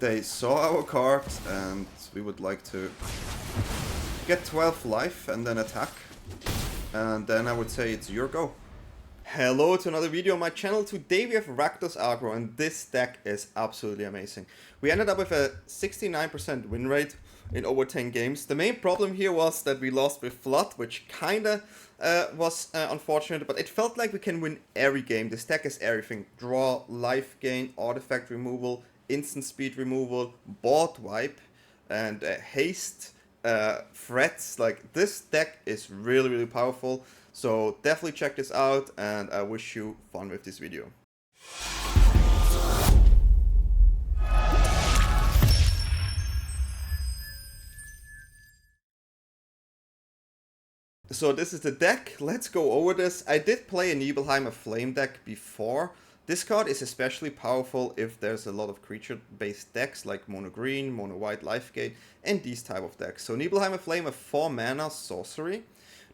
they saw our card and we would like to get 12 life and then attack. And then I would say it's your go. Hello to another video on my channel. Today we have RAKDOS Aggro and this deck is absolutely amazing. We ended up with a 69% win rate in over 10 games. The main problem here was that we lost with Flood, which kinda was unfortunate, but it felt like we can win every game. This deck is everything. Draw, life gain, artifact removal, instant speed removal, Boardwipe, and haste, threats. Like, this deck is really powerful. So definitely check this out, and I wish you fun with this video. So this is the deck. Let's go over this. I did play a Nibelheim Aflame deck before. This card is especially powerful if there's a lot of creature-based decks like mono green, mono white, life gain, and these type of decks. So Nibelheim Aflame, a 4 mana sorcery.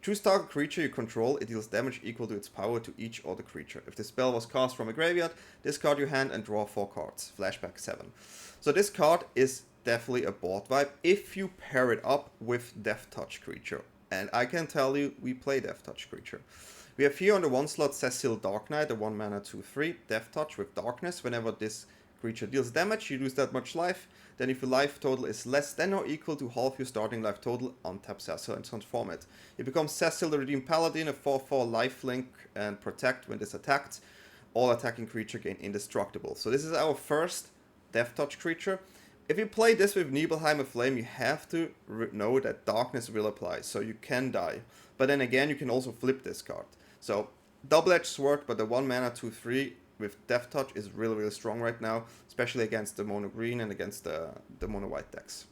Choose target creature you control, it deals damage equal to its power to each other creature. If the spell was cast from a graveyard, discard your hand and draw 4 cards. Flashback 7. So this card is definitely a Boardwipe if you pair it up with deathtouch creature. And I can tell you, we play deathtouch creature. We have here on the 1 slot Cecil Dark Knight, a 1 mana 2/3, deathtouch with darkness. Whenever this creature deals damage, you lose that much life. Then if your life total is less than or equal to half your starting life total, untap Cecil and transform it. It becomes Cecil the Redeemed Paladin, a 4/4 lifelink and protect when this attacked. All attacking creature gain indestructible. So this is our first deathtouch creature. If you play this with Nibelheim Aflame, you have to know that darkness will apply, so you can die. But then again, you can also flip this card. So double-edged sword, but the 1 mana 2/3 with deathtouch is really strong right now, especially against the mono green and against the mono white decks.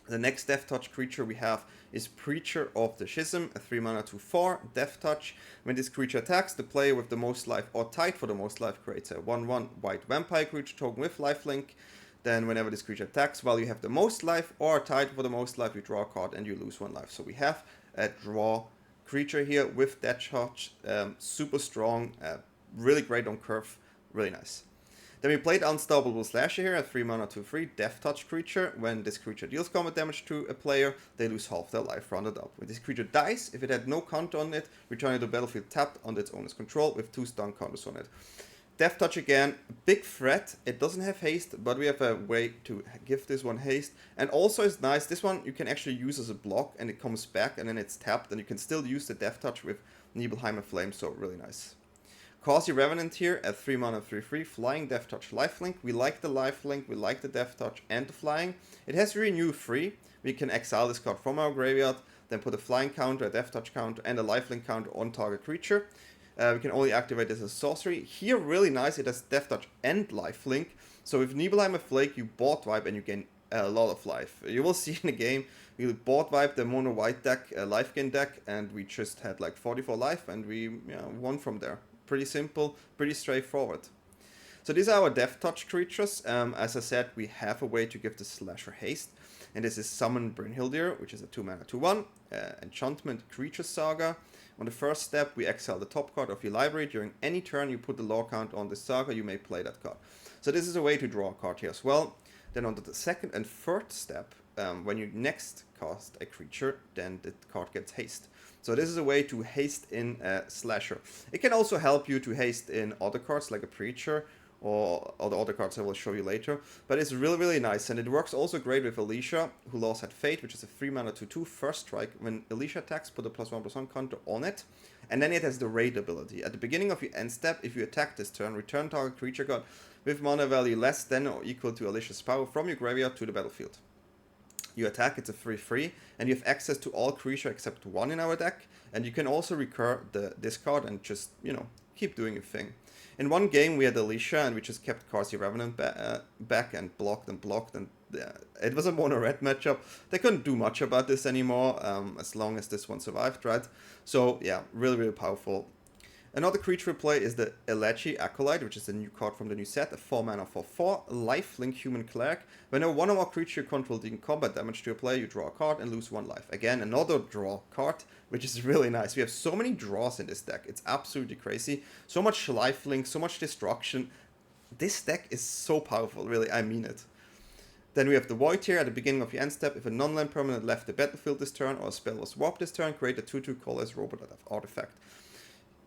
The next deathtouch creature we have is Preacher of the Schism, a 3 mana 2/4 deathtouch. When this creature attacks, the player with the most life or tied for the most life creates a 1/1 white vampire creature token with lifelink. Then whenever this creature attacks, while you have the most life or are tied for the most life, you draw a card and you lose 1 life. So we have a draw creature here with deathtouch, super strong, really great on curve, really nice. Then we played Unstoppable Slasher here, a 3 mana 2/3 deathtouch creature. When this creature deals combat damage to a player, they lose half their life rounded up. When this creature dies, if it had no counter on it, return it to the battlefield tapped under its owner's control with 2 stun counters on it. Deathtouch again, big threat. It doesn't have haste, but we have a way to give this one haste. And also it's nice, this one you can actually use as a block and it comes back and then it's tapped and you can still use the deathtouch with Nibelheim Aflame, so really nice. Qarsi Revenant here at 3 mana 3/3, flying deathtouch lifelink. We like the lifelink, we like the deathtouch and the flying. It has Renew 3. We can exile this card from our graveyard, then put a flying counter, a deathtouch counter, and a lifelink counter on target creature. We can only activate this as sorcery. Here, really nice, it has deathtouch and lifelink. So with Nibelheim Aflame, you Boardwipe and you gain a lot of life. You will see in the game, we Boardwipe the mono white deck, life gain deck, and we just had like 44 life and we won from there. Pretty simple, pretty straightforward. So these are our deathtouch creatures. As I said, we have a way to give the slasher haste. And this is Summon Brynhildir, which is a 2 mana 2/1 enchantment creature saga. On the first step, we exile the top card of your library. During any turn you put the law count on this saga, you may play that card. So this is a way to draw a card here as well. Then on the second and third step, when you next cast a creature, then the card gets haste. So this is a way to haste in a slasher. It can also help you to haste in other cards like a Preacher or the other cards I will show you later. But it's really nice, and it works also great with Alesha, who lost at Fate, which is a 3 mana 2/2 first strike. When Alesha attacks, put a +1/+1 counter on it, and then it has the raid ability. At the beginning of your end step, if you attack this turn, return target creature card with mana value less than or equal to Alesha's power from your graveyard to the battlefield. You attack, it's a 3/3, and you have access to all creature except 1 in our deck, and you can also recur this card and just, keep doing your thing. In one game we had Alesha and we just kept Qarsi Revenant back and blocked, and it was a mono red matchup. They couldn't do much about this anymore, as long as this one survived, right? So yeah, really powerful. Another creature we play is the Elegy Acolyte, which is a new card from the new set, a 4 mana 4/4 lifelink human cleric. Whenever one or more creature you control dealing combat damage to a player, you draw a card and lose 1 life. Again, another draw card, which is really nice. We have so many draws in this deck, it's absolutely crazy. So much lifelink, so much destruction. This deck is so powerful, really, I mean it. Then we have the Void here at the beginning of your end step. If a non-land permanent left the battlefield this turn or a spell was swapped this turn, create a 2/2 colorless robot artifact.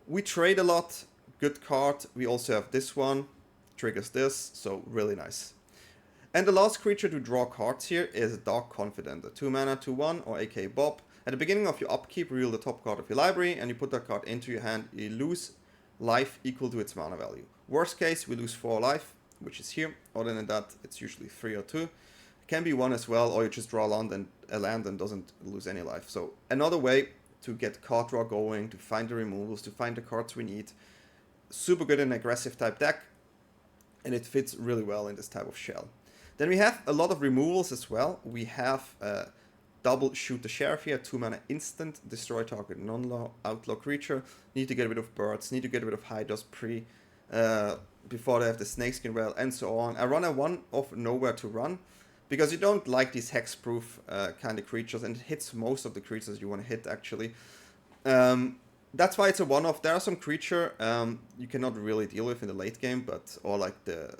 We trade a lot. Good card. We also have this one. Triggers this. So really nice. And the last creature to draw cards here is Dark Confidant. A 2 mana, 2/1 or aka Bob. At the beginning of your upkeep, reveal the top card of your library and you put that card into your hand. You lose life equal to its mana value. Worst case, we lose 4 life, which is here. Other than that, it's usually 3 or 2. It can be 1 as well, or you just draw a land and doesn't lose any life. So another way to get card draw going, to find the removals, to find the cards we need. Super good in aggressive type deck, and it fits really well in this type of shell. Then we have a lot of removals as well. We have double Shoot the Sheriff here, 2 mana instant, destroy target non-outlaw creature. Need to get rid of birds, need to get rid of Hydos before they have the Snakeskin Whale and so on. I run a 1 of Nowhere to Run because you don't like these hexproof kind of creatures, and it hits most of the creatures you want to hit actually. That's why it's a 1-off. There are some creature you cannot really deal with in the late game, or like the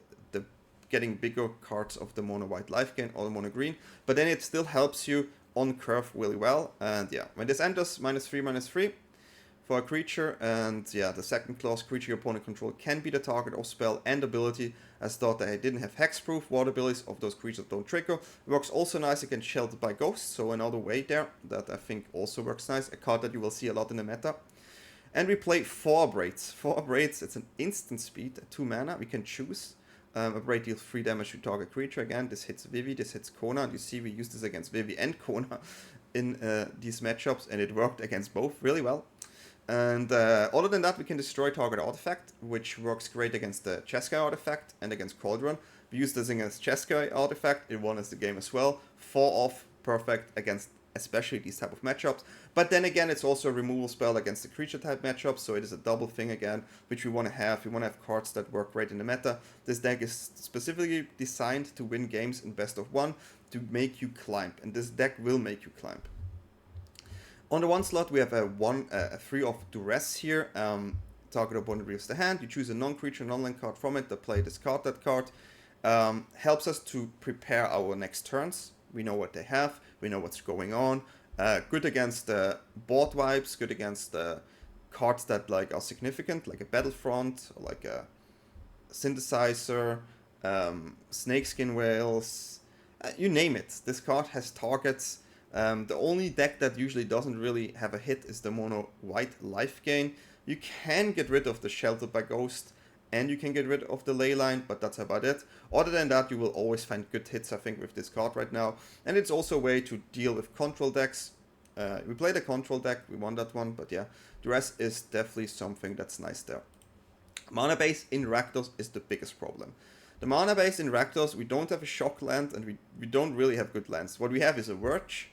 getting bigger cards of the mono white life gain or the mono green, but then it still helps you on curve really well. And yeah, when this enters, -3/-3 for a creature, and yeah, the second clause, creature your opponent control can be the target of spell and ability, as thought that I didn't have hexproof. Water abilities of those creatures don't trigger. Works also nice against Sheltered by Ghosts, so another way there that I think also works nice. A card that you will see a lot in the meta. And we play 4 Abrades. 4 Abrades, it's an instant speed, 2 mana, we can choose. Abrade deals 3 damage to target creature. Again, this hits Vivi, this hits Kona. And you see we use this against Vivi and Kona in these matchups, and it worked against both really well. And other than that, we can destroy target artifact, which works great against the Cheskai artifact and against Cauldron. We use this against Cheskai artifact, it won us the game as well. 4 off, perfect against especially these type of matchups. But then again, it's also a removal spell against the creature type matchup, so it is a double thing again, which we want to have. We want to have cards that work great in the meta. This deck is specifically designed to win games in best of 1, to make you climb, and this deck will make you climb. On the 1 slot, we have a 3 of Duress here. Target opponent reveals the hand. You choose a non-creature, non-land card from it, to play, discard that card. Helps us to prepare our next turns. We know what they have, we know what's going on. Good against Boardwipes, good against cards that like are significant, like a Battlefront, or like a Synthesizer, Snakeskin Whales, you name it. This card has targets. The only deck that usually doesn't really have a hit is the mono white life gain. You can get rid of the Sheltered by Ghost, and you can get rid of the Leyline, but that's about it. Other than that, you will always find good hits, I think, with this card right now. And it's also a way to deal with control decks. We played a control deck, we won that one, but yeah, Duress is definitely something that's nice there. Mana base in Rakdos is the biggest problem. The mana base in Rakdos, we don't have a shock land, and we don't really have good lands. What we have is a Verge,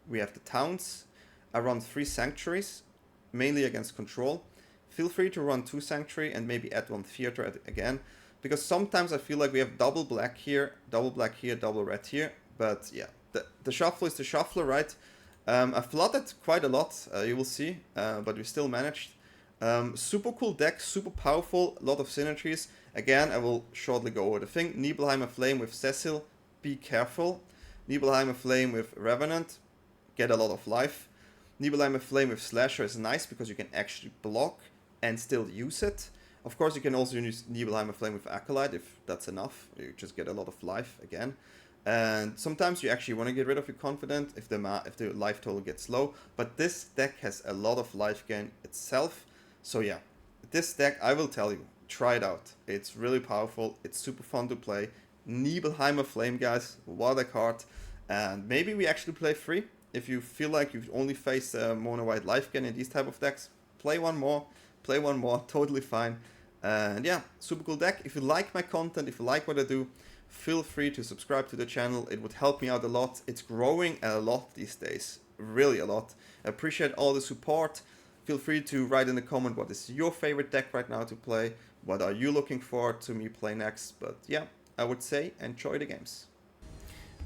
we have the Towns. I run 3 Sanctuaries, mainly against control. Feel free to run 2 Sanctuary and maybe add 1 Theater again, because sometimes I feel like we have double black here, double red here, but yeah, the shuffle is the shuffler, right? I flooded quite a lot, you will see, but we still managed. Super cool deck, super powerful, a lot of synergies. Again, I will shortly go over the thing. Nibelheim Aflame with Cecil, be careful. Nibelheim Aflame with Revenant, get a lot of life. Nibelheim Aflame with Slasher is nice because you can actually block and still use it. Of course, you can also use Nibelheim Aflame with Acolyte if that's enough. You just get a lot of life again. And sometimes you actually want to get rid of your Confidant if the life total gets low. But this deck has a lot of life gain itself. So yeah, this deck, I will tell you, try it out. It's really powerful. It's super fun to play. Nibelheim Aflame, guys, what a card. And maybe we actually play 3. If you feel like you've only faced mono white life gain in these type of decks, play one more, totally fine. And yeah, super cool deck. If you like my content, if you like what I do, feel free to subscribe to the channel. It would help me out a lot. It's growing a lot these days, really a lot. I appreciate all the support. Feel free to write in the comment what is your favorite deck right now to play. What are you looking forward to me play next? But yeah, I would say enjoy the games.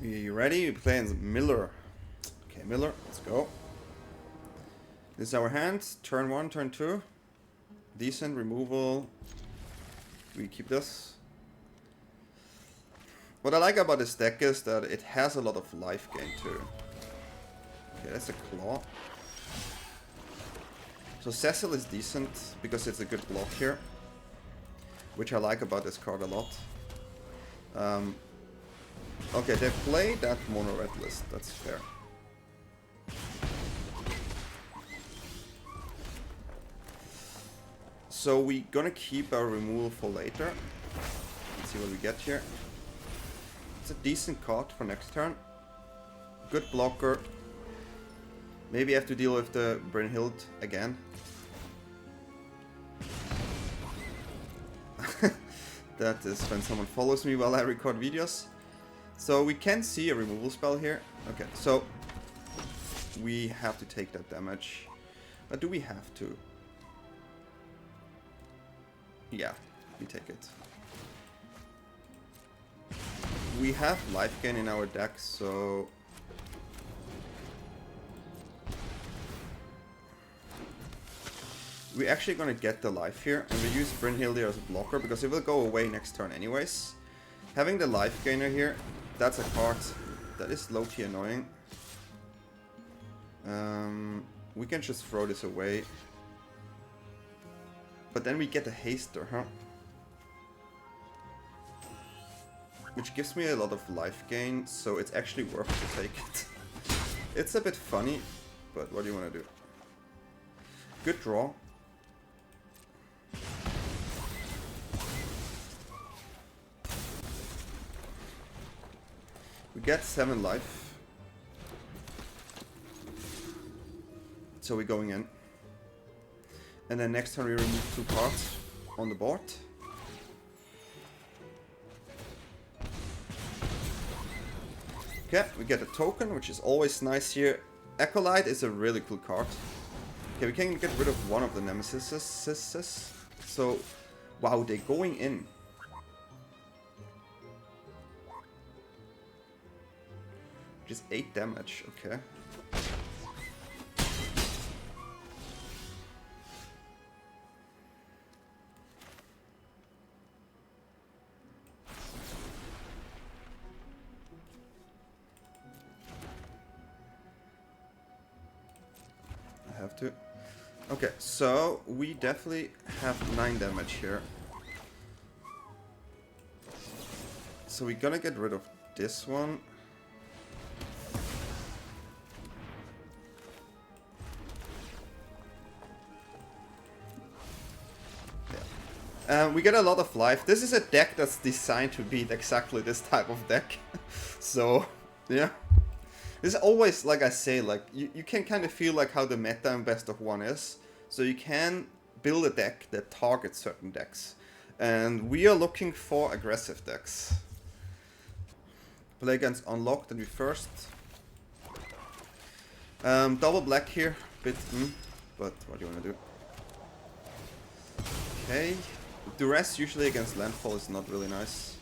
You ready? We're playing Miller. Okay, Miller, let's go. This is our hand. Turn 1, turn 2. Decent removal. We keep this. What I like about this deck is that it has a lot of life gain too. Okay, that's a claw. So Cecil is decent because it's a good block here, which I like about this card a lot. Okay, they play that mono red list, that's fair. So we're gonna keep our removal for later. Let's see what we get here. It's a decent card for next turn. Good blocker. Maybe I have to deal with the Brynhild again. That is when someone follows me while I record videos. So we can see a removal spell here. Okay, so we have to take that damage. But do we have to? Yeah, we take it. We have life gain in our deck, so we're actually gonna get the life here, and we use Brynhild here as a blocker because it will go away next turn anyways. Having the life gainer here, that's a card that is low-key annoying. We can just throw this away. But then we get a haster, huh? Which gives me a lot of life gain, so it's actually worth to take it. It's a bit funny, but what do you want to do? Good draw. We get 7 life. So we're going in. And then next turn we remove 2 cards on the board. Okay, we get a token, which is always nice here. Acolyte is a really cool card. Okay, we can get rid of one of the nemesis. So, wow, they're going in. Just 8 damage, okay. I have to. Okay, so we definitely have 9 damage here. So we're gonna get rid of this one. We get a lot of life. This is a deck that's designed to beat exactly this type of deck. So, yeah. This is always, like I say, like you can kind of feel like how the meta in Best of 1 is. So you can build a deck that targets certain decks. And we are looking for aggressive decks. Play against Unlocked and we first. Double black here. Bit, but what do you want to do? Okay. Duress usually against landfall is not really nice.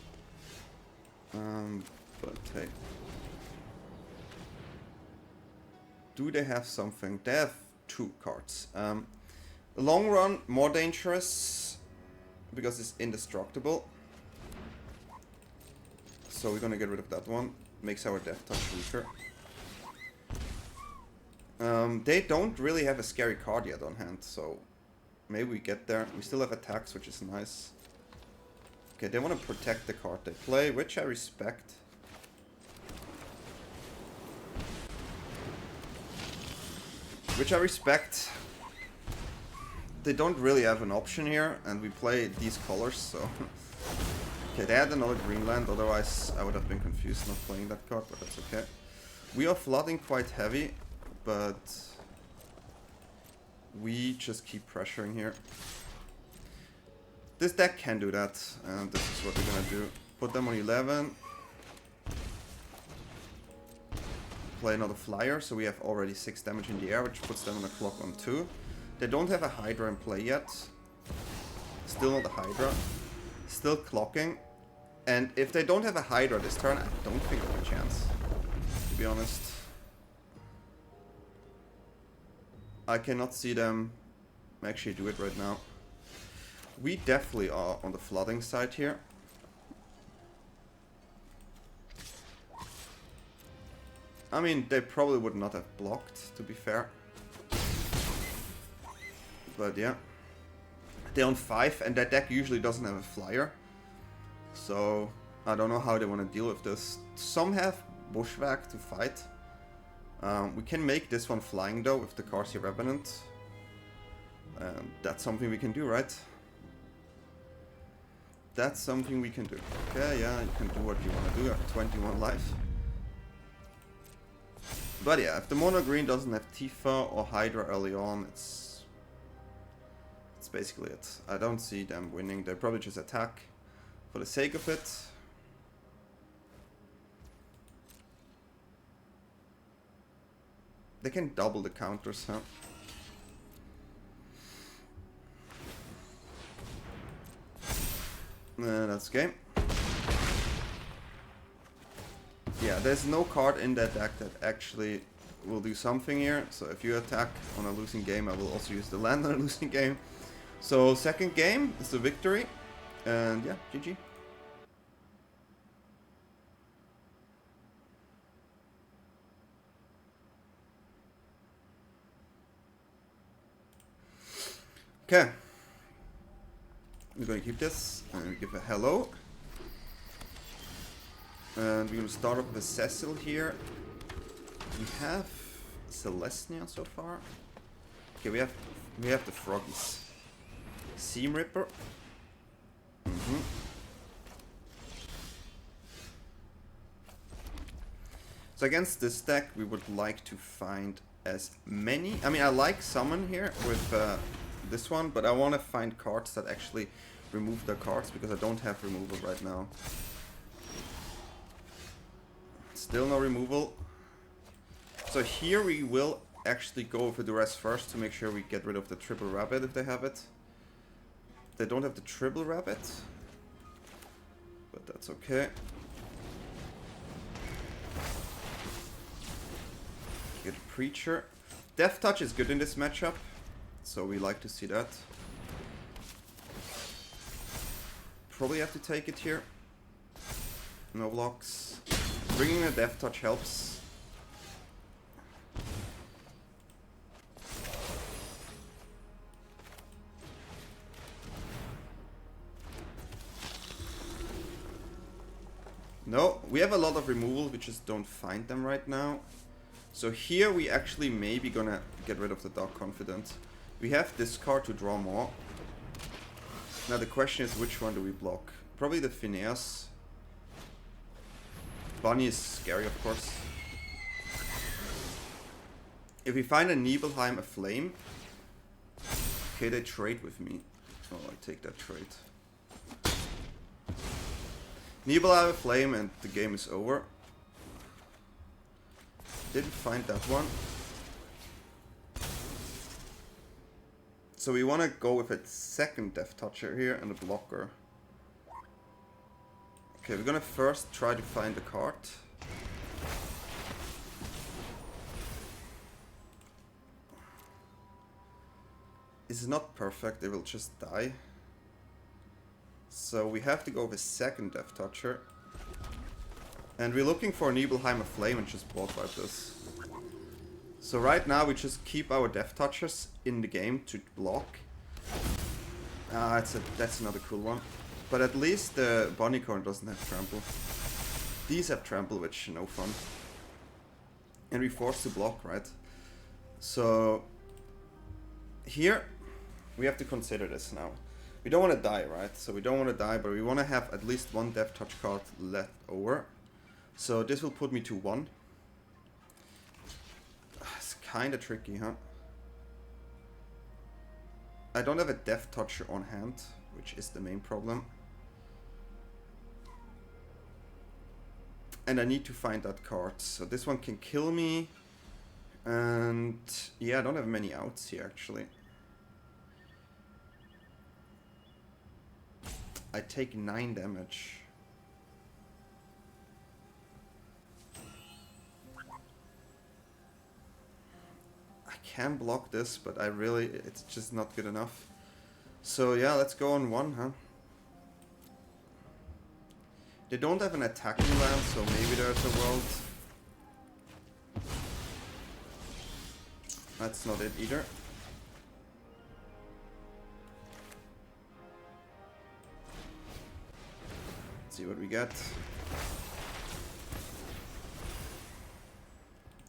But hey. Do they have something? They have 2 cards. Long run, more dangerous because it's indestructible. So we're gonna get rid of that one. Makes our deathtouch weaker. They don't really have a scary card yet on hand, so maybe we get there. We still have attacks, which is nice. Okay, they want to protect the card they play, which I respect. They don't really have an option here, and we play these colors, so... Okay, they had another green land, otherwise I would have been confused not playing that card, but that's okay. We are flooding quite heavy, but... we just keep pressuring here. This deck can do that, and this is what we're gonna do. Put them on 11. Play another flyer, so we have already 6 damage in the air, which puts them on a clock on 2. They don't have a Hydra in play yet. Still not a Hydra. Still clocking. And if they don't have a Hydra this turn, I don't think they have a chance, to be honest. I cannot see them actually do it right now. We definitely are on the flooding side here. I mean, they probably would not have blocked, to be fair. But yeah. They're on 5, and that deck usually doesn't have a flyer. So, I don't know how they want to deal with this. Some have Bushwhack to fight. We can make this one flying though with the Qarsi Revenant. And that's something we can do, right? That's something we can do. Okay, yeah, you can do what you want to do. You have 21 life. But yeah, if the mono green doesn't have Tifa or Hydra early on, it's basically it. I don't see them winning. They probably just attack for the sake of it. They can double the counters, huh? That's game. Yeah, there's no card in that deck that actually will do something here. So if you attack on a losing game, I will also use the land on a losing game. So second game is the victory. And yeah, GG. Okay. We're going to keep this and give a hello. And we're going to start off with Cecil here. We have Selesnya so far. Okay, we have the froggies. Seam Ripper. So against this deck, we would like to find as many. I mean, I like summon here with this one, but I want to find cards that actually remove their cards because I don't have removal right now. Still no removal. So here we will actually go for Duress first to make sure we get rid of the triple rabbit if they have it. They don't have the triple rabbit, but that's okay. Get a Preacher. Death Touch is good in this matchup, so we like to see that. Probably have to take it here. No blocks. Bringing a Death Touch helps. No, we have a lot of removal, we just don't find them right now. So here we actually maybe gonna get rid of the Dark Confidant. We have this card to draw more. Now the question is, which one do we block? Probably the Phineas. Bunny is scary, of course. If we find a Nibelheim Aflame... Okay, they trade with me. Oh, I take that trade. Nibelheim Aflame and the game is over. Didn't find that one. So we want to go with a second Death Toucher here and a blocker. Okay, we're gonna first try to find a card. It's not perfect, they will just die. So we have to go with a second Death Toucher. And we're looking for Nibelheim Aflame and just Boardwipe this. So right now we just keep our Death Touchers in the game to block. That's another cool one. But at least the Bunnycorn doesn't have Trample. These have Trample, which no fun. And we're forced to block, right? So here we have to consider this now. We don't want to die, right? So we don't want to die, but we want to have at least one Death Touch card left over. So this will put me to 1. It's kind of tricky, huh? I don't have a Death Toucher on hand, which is the main problem. And I need to find that card. So this one can kill me. And yeah, I don't have many outs here, actually. I take 9 damage. I can block this, but it's just not good enough. So yeah, let's go on 1, huh? They don't have an attacking land, so maybe there's a world. That's not it either. Let's see what we get.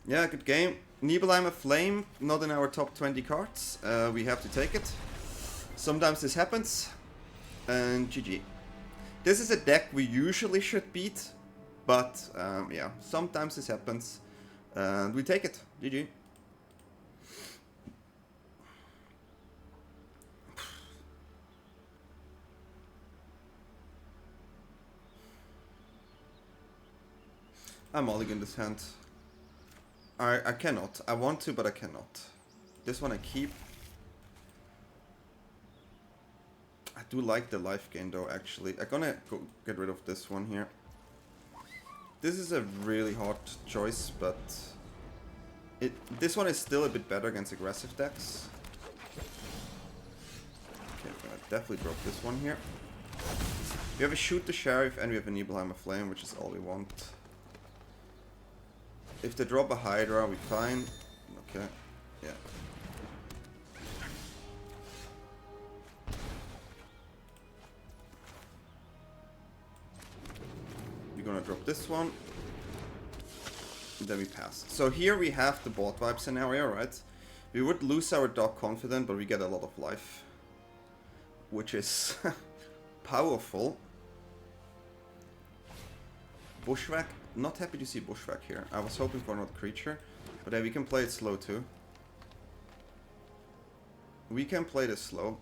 Yeah, good game. Nibelheim Aflame, not in our top 20 cards. We have to take it. Sometimes this happens. And GG. This is a deck we usually should beat. But, yeah, sometimes this happens. And we take it. GG. I'm mulligan this hand. I cannot. I want to, but I cannot. This one I keep. I do like the life gain though, actually. I'm gonna go get rid of this one here. This is a really hard choice, but this one is still a bit better against aggressive decks. Okay, I'm gonna definitely drop this one here. We have a Shoot the Sheriff and we have a Nibelheim Aflame, which is all we want. If they drop a Hydra, we fine. Okay, yeah. We're gonna drop this one. Then we pass. So here we have the Boardwipe scenario, right? We would lose our Dark Confidant, but we get a lot of life. Which is powerful. Bushwhack. Not happy to see Bushwhack here. I was hoping for another creature, but we can play it slow too. We can play this slow.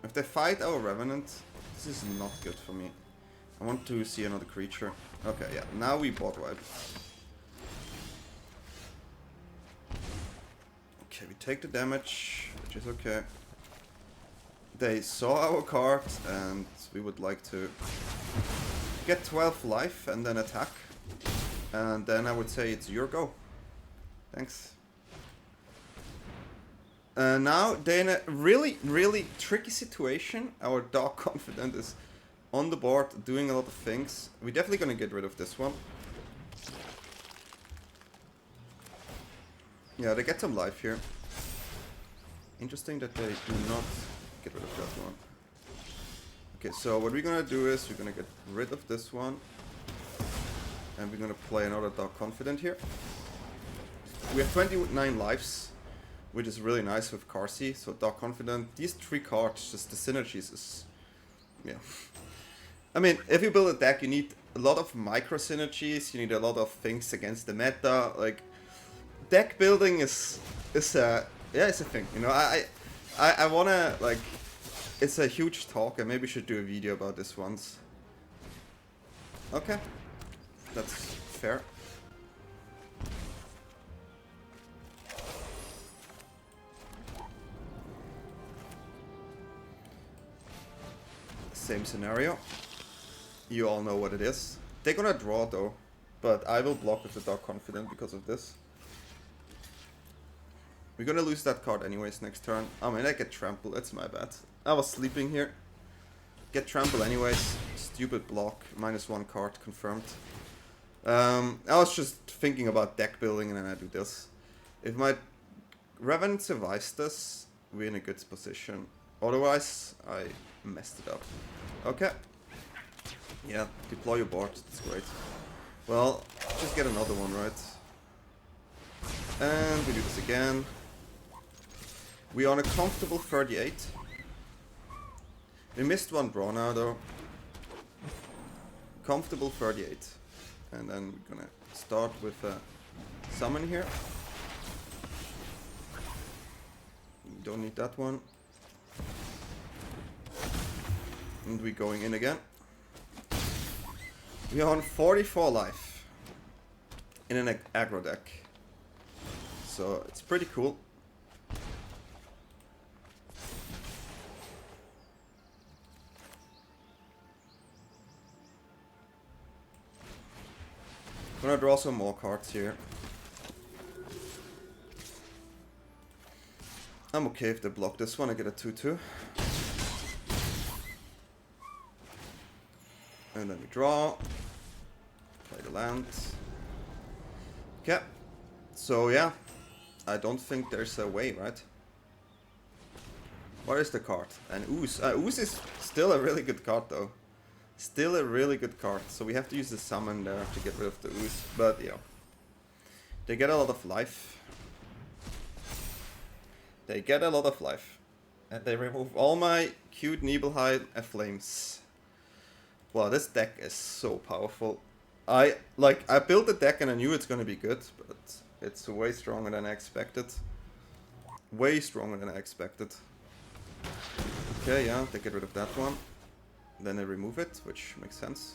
If they fight our Revenant, this is not good for me. I want to see another creature. Okay, yeah. Now we Boardwipe. Okay, we take the damage, which is okay. They saw our card, and we would like to get 12 life and then attack. And then I would say it's your go. Thanks. Now they're in a really, really tricky situation. Our Dark Confidant is on the board doing a lot of things. We're definitely gonna get rid of this one. Yeah, they get some life here. Interesting that they do not get rid of that one. Okay, so what we're gonna do is we're gonna get rid of this one. And we're gonna play another Dark Confidant here. We have 29 lives, which is really nice with Qarsi. So Dark Confidant, these 3 cards, just the synergies is, yeah. I mean, if you build a deck, you need a lot of micro synergies. You need a lot of things against the meta. Like, deck building is a thing. You know, I wanna, like, it's a huge talk. I maybe should do a video about this once. Okay. That's fair. Same scenario. You all know what it is. They're gonna draw though, but I will block with the Dark Confidant because of this. We're gonna lose that card anyways next turn. I mean, I get trampled. That's my bad. I was sleeping here. Get trampled anyways. Stupid block. -1 card confirmed. I was just thinking about deck building and then I do this. If my Revenant survives this, we're in a good position. Otherwise, I messed it up. Okay. Yeah, deploy your board. That's great. Well, just get another one, right? And we do this again. We are on a comfortable 38. We missed one draw now though. Comfortable 38. And then we're gonna start with a summon here. We don't need that one. And we're going in again. We are on 44 life in an aggro deck. So it's pretty cool. I'm gonna draw some more cards here. I'm okay if they block this one, I get a 2-2. And then we draw. Play the land. Okay. So yeah. I don't think there's a way, right? What is the card? An Ooze. Ooze is still a really good card though. Still a really good card. So we have to use the summon there to get rid of the Ooze. But yeah. They get a lot of life. They get a lot of life. And they remove all my cute Nibelheim Aflames. Wow, this deck is so powerful. I built the deck and I knew it's gonna be good, but it's way stronger than I expected. Way stronger than I expected. Okay, yeah, they get rid of that one. Then they remove it, which makes sense.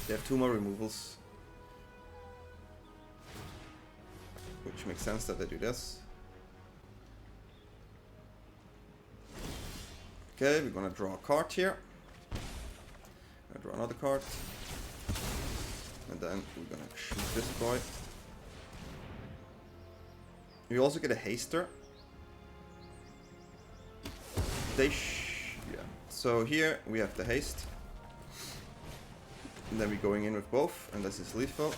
They have 2 more removals. Which makes sense that they do this. Okay, we're gonna draw a card here. Gonna draw another card. And then we're gonna shoot this boy. We also get a haster. Yeah. So here we have the haste. And then we're going in with both, and this is lethal.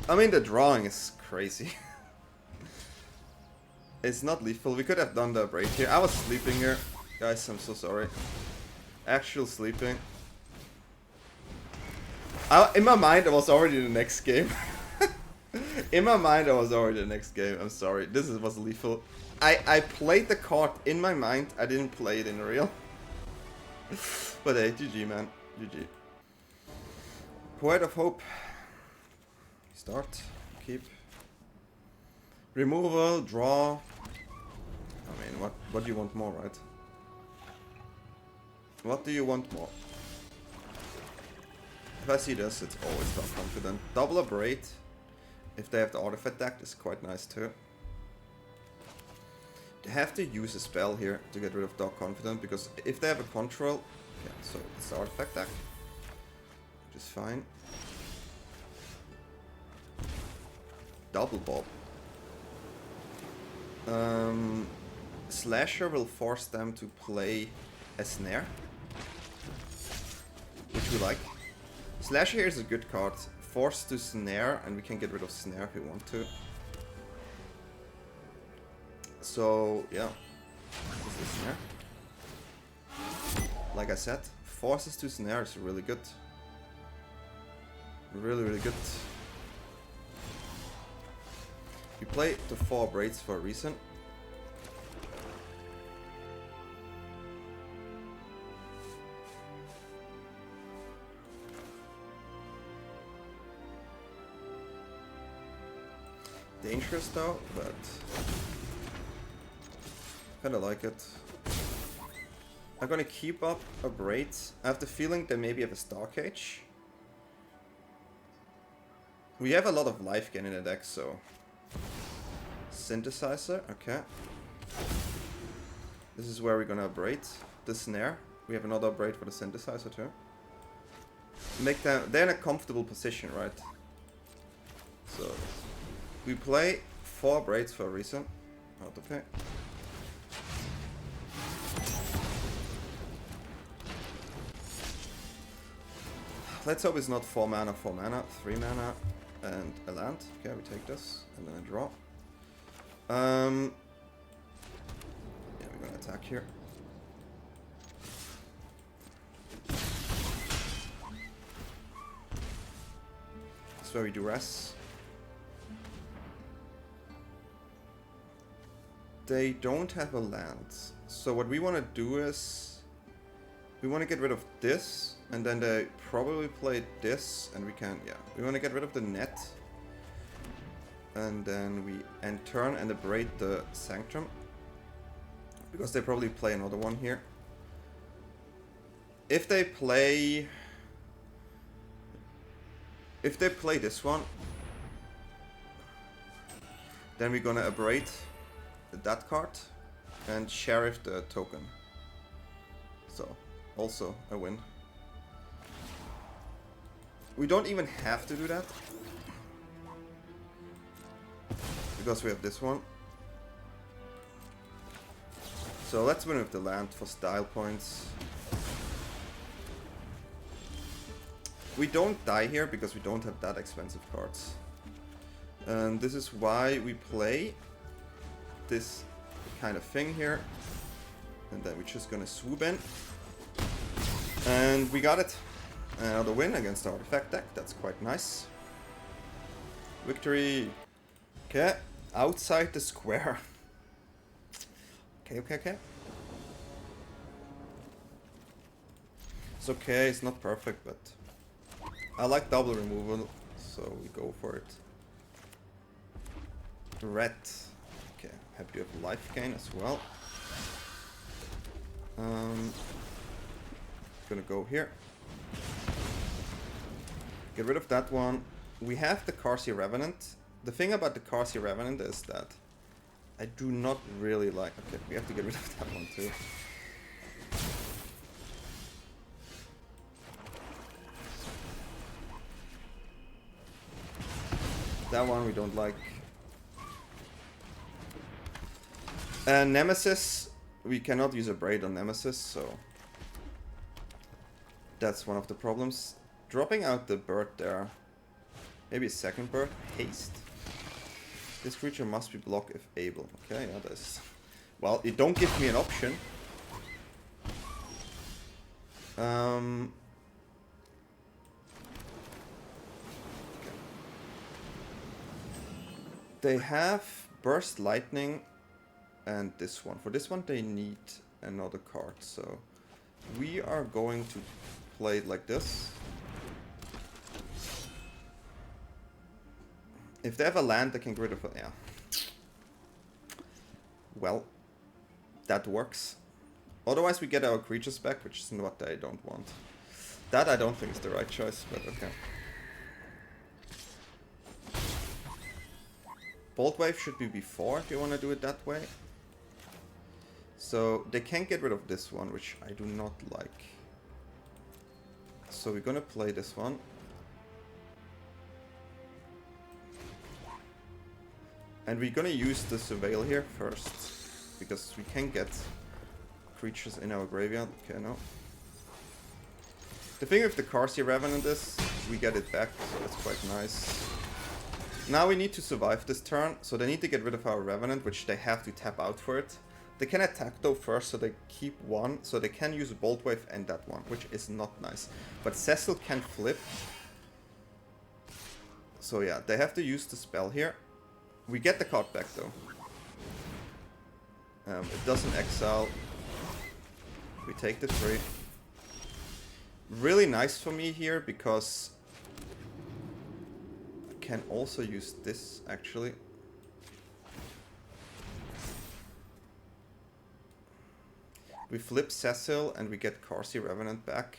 I mean, the drawing is crazy. It's not lethal. We could have done the Abrade here. I was sleeping here. Guys, I'm so sorry. Actual sleeping. In my mind, I was already the next game. In my mind, I was already the next game. I'm sorry. This was lethal. I played the card in my mind. I didn't play it in real. But hey, GG, man. GG. Poet of Hope. Start. Keep. Removal. Draw. I mean, what do you want more, right? What do you want more? If I see this, it's always Dark Confidant. Double Abrade. If they have the artifact deck, is quite nice too. They have to use a spell here to get rid of Dark Confidant, because if they have a control, yeah, so it's the artifact deck, which is fine. Double Bob. Slasher will force them to play a snare, which we like. Slasher here is a good card. Force to snare, and we can get rid of snare if we want to. So yeah, this is snare. Like I said, forces to snare is really good. Really, really good. We play the 4 Abrades for a reason. Dangerous though, but kinda like it. I'm gonna keep up Abrade. I have the feeling they maybe have a Star Cage. We have a lot of life gain in the deck, so synthesizer, okay. This is where we're gonna Abrade the snare. We have another Abrade for the synthesizer too. Make them, they're in a comfortable position, right? So we play 4 Abrades for a reason. Auto pay. Let's hope it's not 4 mana, 4 mana, 3 mana, and a land. Okay, we take this, and then a draw. Yeah, we're gonna attack here. That's where we Duress. They don't have a land. So what we want to do is we want to get rid of this, and then they probably play this, and we can, yeah, we want to get rid of the net, and then we turn and Abrade the Sanctum, because they probably play another one here. If they play this one, then we're gonna Abrade that card and Sheriff the token. So also a win. We don't even have to do that, because we have this one. So let's win with the land for style points. We don't die here because we don't have that expensive cards. And this is why we play this kind of thing here. And then we're just gonna swoop in. And we got it. Another win against the artifact deck. That's quite nice. Victory. Okay. Outside the square. Okay. It's okay, it's not perfect, but I like double removal, so we go for it. Red. Okay, happy to have life gain as well. Gonna go here. Get rid of that one. We have the Qarsi Revenant. The thing about the Qarsi Revenant is that I do not really like... Okay, we have to get rid of that one too. That one we don't like. And Nemesis, we cannot use Abrade on Nemesis, so that's one of the problems. Dropping out the bird there. Maybe a second bird. Haste. This creature must be blocked if able. Okay, yeah, that's... Well, it don't give me an option. Okay. They have Burst Lightning and this one. For this one they need another card, so we are going to play it like this. If they have a land, they can get rid of it. Yeah. Well, that works. Otherwise, we get our creatures back, which is what I don't want. That I don't think is the right choice, but okay. Boardwipe should be before if you want to do it that way. So they can't get rid of this one, which I do not like. So we're gonna play this one. And we're gonna use the Surveil here first, because we can get creatures in our graveyard. Okay, no. The thing with the Qarsi Revenant is, we get it back, so that's quite nice. Now we need to survive this turn, so they need to get rid of our Revenant, which they have to tap out for it. They can attack though first, so they keep one, so they can use Boardwipe and that one, which is not nice. But Cecil can flip. So yeah, they have to use the spell here. We get the card back though. It doesn't exile. We take the 3. Really nice for me here because I can also use this actually. We flip Cecil and we get Qarsi Revenant back.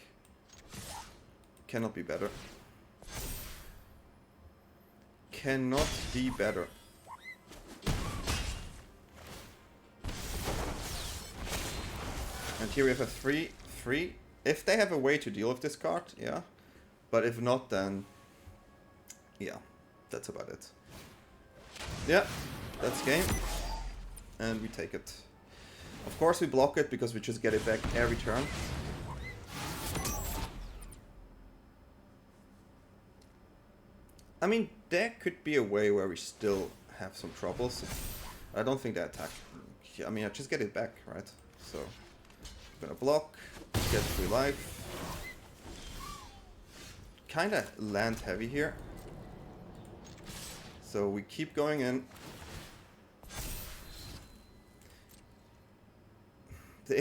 Cannot be better. Cannot be better. And here we have a 3/3. If they have a way to deal with this card, yeah. But if not, then yeah, that's about it. Yeah, that's game. And we take it. Of course we block it because we just get it back every turn. I mean, there could be a way where we still have some troubles. I don't think they attack. I mean, I just get it back, right? So, I'm gonna block, get 3 life. Kinda land heavy here. So we keep going in. The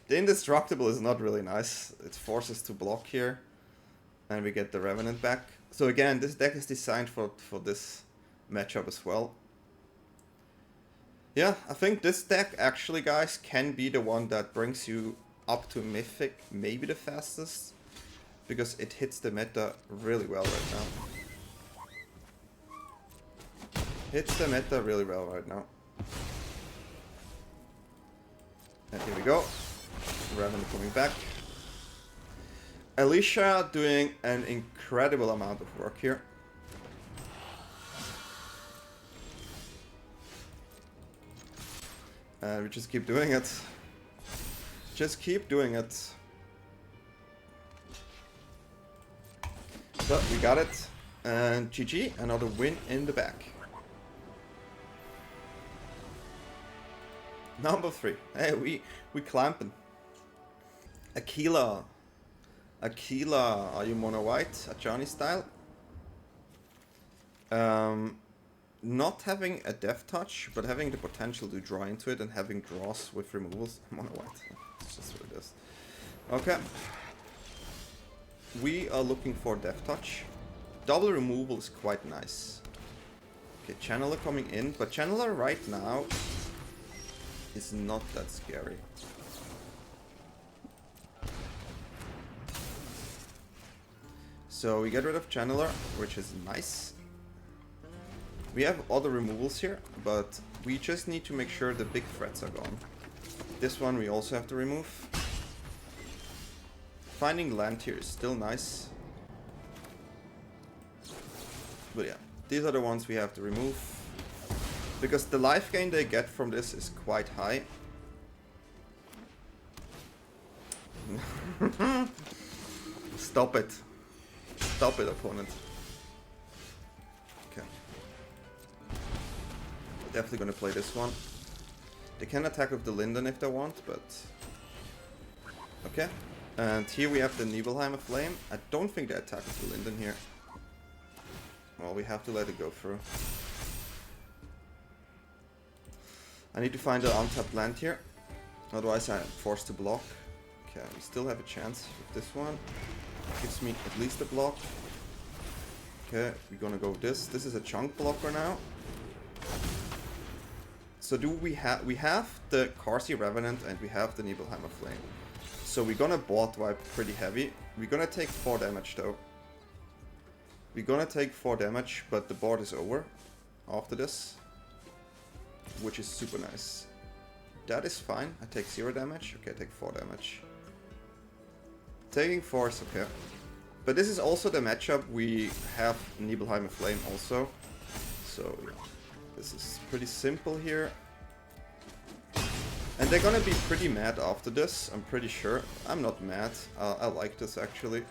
indestructible is not really nice. It forces to block here. And we get the Revenant back. So again, this deck is designed for this matchup as well. Yeah, I think this deck actually, guys, can be the one that brings you up to Mythic, maybe the fastest. Because it hits the meta really well right now. Hits the meta really well right now. And here we go. Revenant coming back. Alesha doing an incredible amount of work here. And we just keep doing it. Just keep doing it. But we got it. And GG, another win in the back. Number 3. Hey, we clamping. Aquila. Aquila, are you mono white? A Johnny style? Not having a deathtouch, but having the potential to draw into it and having draws with removals. Mono white. It's just what it is. Okay. We are looking for deathtouch. Double removal is quite nice. Okay, Channeler coming in, but Channeler right now is not that scary. So we get rid of Channeler, which is nice. We have other removals here, but we just need to make sure the big threats are gone. This one we also have to remove. Finding land here is still nice. But yeah, these are the ones we have to remove. Because the life gain they get from this is quite high. Stop it. Stop it, opponent. Okay. Definitely gonna play this one. They can attack with the Linden if they want, but... Okay. And here we have the Nibelheim Aflame. I don't think they attack with the Linden here. Well, we have to let it go through. I need to find an untapped land here. Otherwise I'm forced to block. Okay, we still have a chance with this one. Gives me at least a block. Okay, we're gonna go with this. This is a chunk blocker now. So we have the Qarsi Revenant and we have the Nibelheim Aflame. So we're gonna Boardwipe pretty heavy. We're gonna take 4 damage though. We're gonna take 4 damage, but the board is over after this. Which is super nice. That is fine. I take 0 damage. Okay, I take 4 damage. Taking 4 is okay. But this is also the matchup we have Nibelheim Aflame also. So yeah, this is pretty simple here. And they're gonna be pretty mad after this, I'm pretty sure. I'm not mad. I like this actually.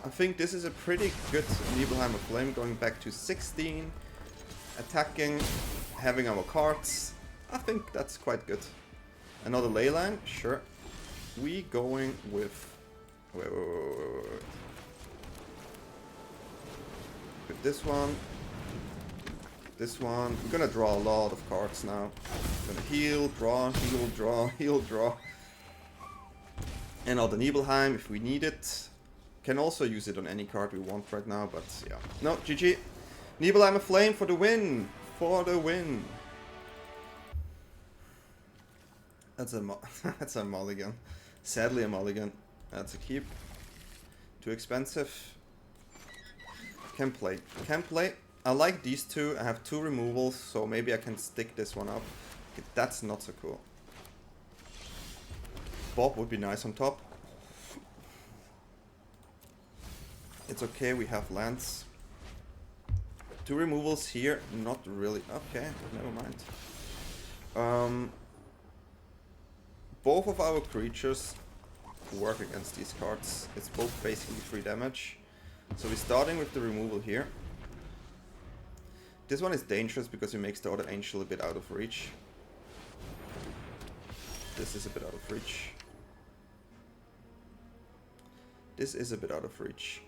I think this is a pretty good Nibelheim Aflame, going back to 16, attacking, having our cards. I think that's quite good. Another leyline, sure. We going with... Wait. With this one. This one. We're gonna draw a lot of cards now. Gonna heal, draw, heal, draw, heal, draw. And the Nibelheim if we need it. Can also use it on any card we want right now, but yeah. No, GG. Nibelheim Aflame for the win! For the win! That's a that's a mulligan. Sadly a mulligan. That's a keep. Too expensive. Can play. Can play. I like these two. I have 2 removals, so maybe I can stick this one up. Okay, that's not so cool. Bob would be nice on top. It's okay, we have lands. 2 removals here, not really. Okay, never mind. Both of our creatures work against these cards. It's both basically 3 damage. So we're starting with the removal here. This one is dangerous because it makes the other angel a bit out of reach. This is a bit out of reach. This is a bit out of reach.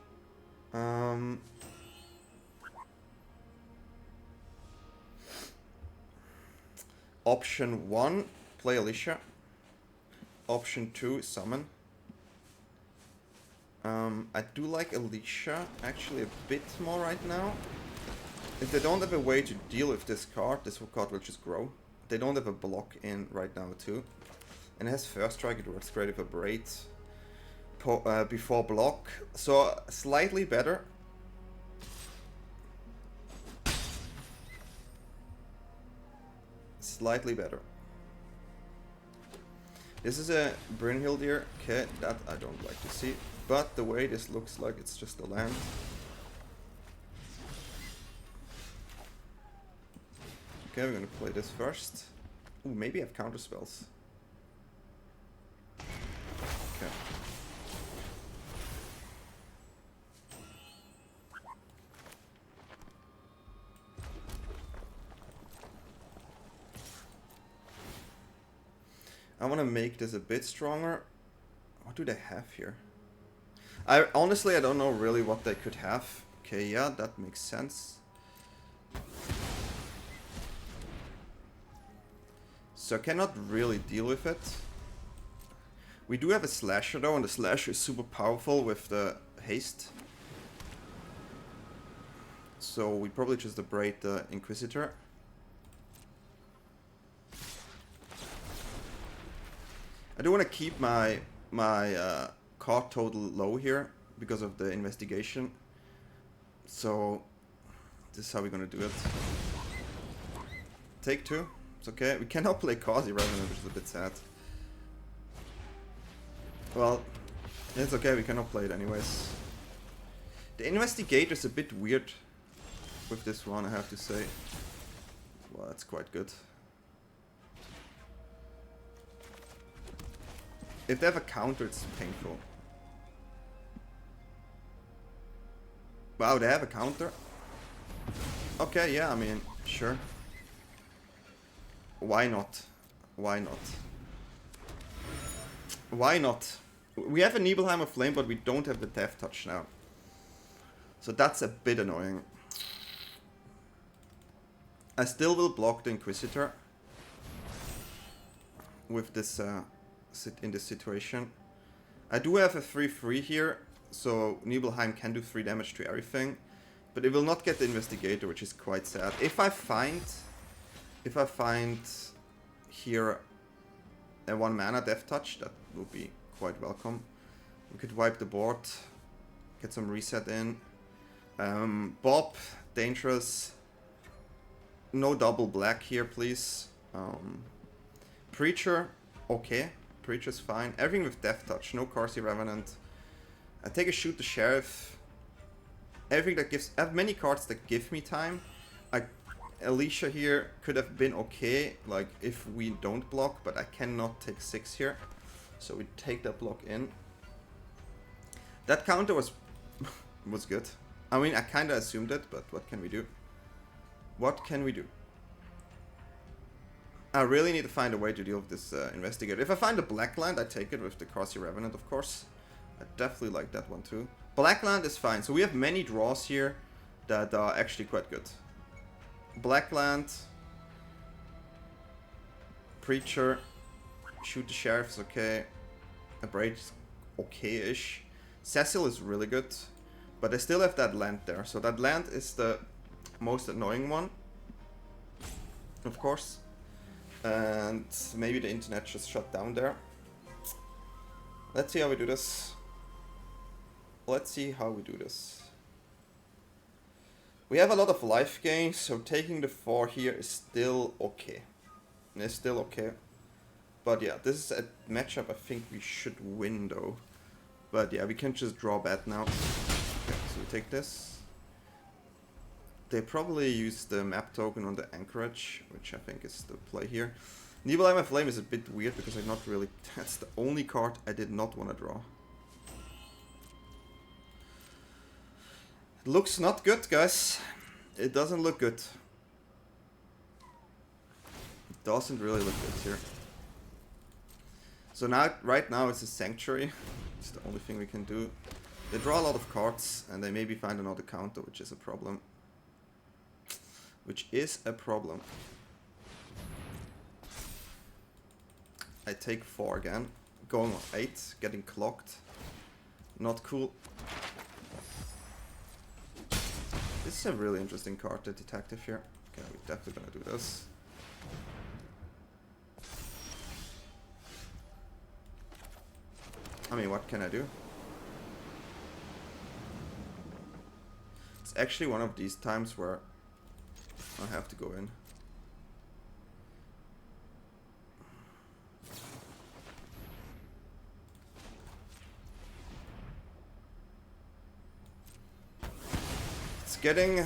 Option 1, play Alesha. Option 2, summon. I do like Alesha actually a bit more right now. If they don't have a way to deal with this card will just grow. They don't have a block in right now too. And it has first strike, it works great with Abrade before block. So slightly better. Slightly better. This is a Brynhild here. Okay, that I don't like to see. But the way this looks like it's just a land. Okay, we're gonna play this first. Ooh, maybe I have counter spells. Okay. I want to make this a bit stronger. What do they have here? I honestly, I don't know really what they could have. Okay, yeah, that makes sense. So I cannot really deal with it. We do have a slasher though, and the slasher is super powerful with the haste. So we probably just Abrade the Inquisitor. I do want to keep my card total low here because of the investigation. So this is how we're gonna do it. Take 2. It's okay. We cannot play Qarsi Revenant, which is a bit sad. Well, it's okay. We cannot play it anyways. The Investigator is a bit weird with this one, I have to say. Well, that's quite good. If they have a counter, it's painful. Wow, they have a counter? Okay, yeah, I mean, sure. Why not? Why not? Why not? We have a Nibelheim Aflame, but we don't have the deathtouch now. So that's a bit annoying. I still will block the Inquisitor with this in this situation. I do have a 3/3 here, so Nibelheim can do 3 damage to everything, but it will not get the Investigator, which is quite sad. If I find here a 1 mana deathtouch, that would be quite welcome. We could wipe the board, get some reset in. Bob, dangerous. No double black here, please. Preacher, okay. Preacher's fine. Everything with deathtouch. No Qarsi Revenant. I take a shoot the sheriff. Everything that gives... I have many cards that give me time. Alesha here could have been okay, like if we don't block, but I cannot take 6 here. So we take that block in. That counter was was good. I mean, I kind of assumed it, but what can we do? What can we do? I really need to find a way to deal with this Investigator. If I find a black land, I take it with the Qarsi Revenant, of course. I definitely like that one too. Black land is fine. So we have many draws here that are actually quite good. Black land, Preacher, shoot the sheriff is okay. Abrade is okay-ish. Cecil is really good, but I still have that land there. So that land is the most annoying one, of course. And maybe the internet just shut down there. Let's see how we do this. Let's see how we do this. We have a lot of life gain, so taking the 4 here is still okay. It's still okay. But yeah, this is a matchup I think we should win though. But yeah, we can just draw bad now. Okay, so we take this. They probably use the map token on the Anchorage, which I think is the play here. Nibelheim Aflame is a bit weird because I'm not really... That's the only card I did not want to draw. It looks not good, guys. It doesn't look good. It doesn't really look good here. So now, right now it's a Sanctuary. It's the only thing we can do. They draw a lot of cards and they maybe find another counter, which is a problem. Which is a problem. I take 4 again. Going on 8, getting clocked. Not cool. This is a really interesting card, the Detective here. Okay, we're definitely gonna do this. I mean, what can I do? It's actually one of these times where I have to go in. It's getting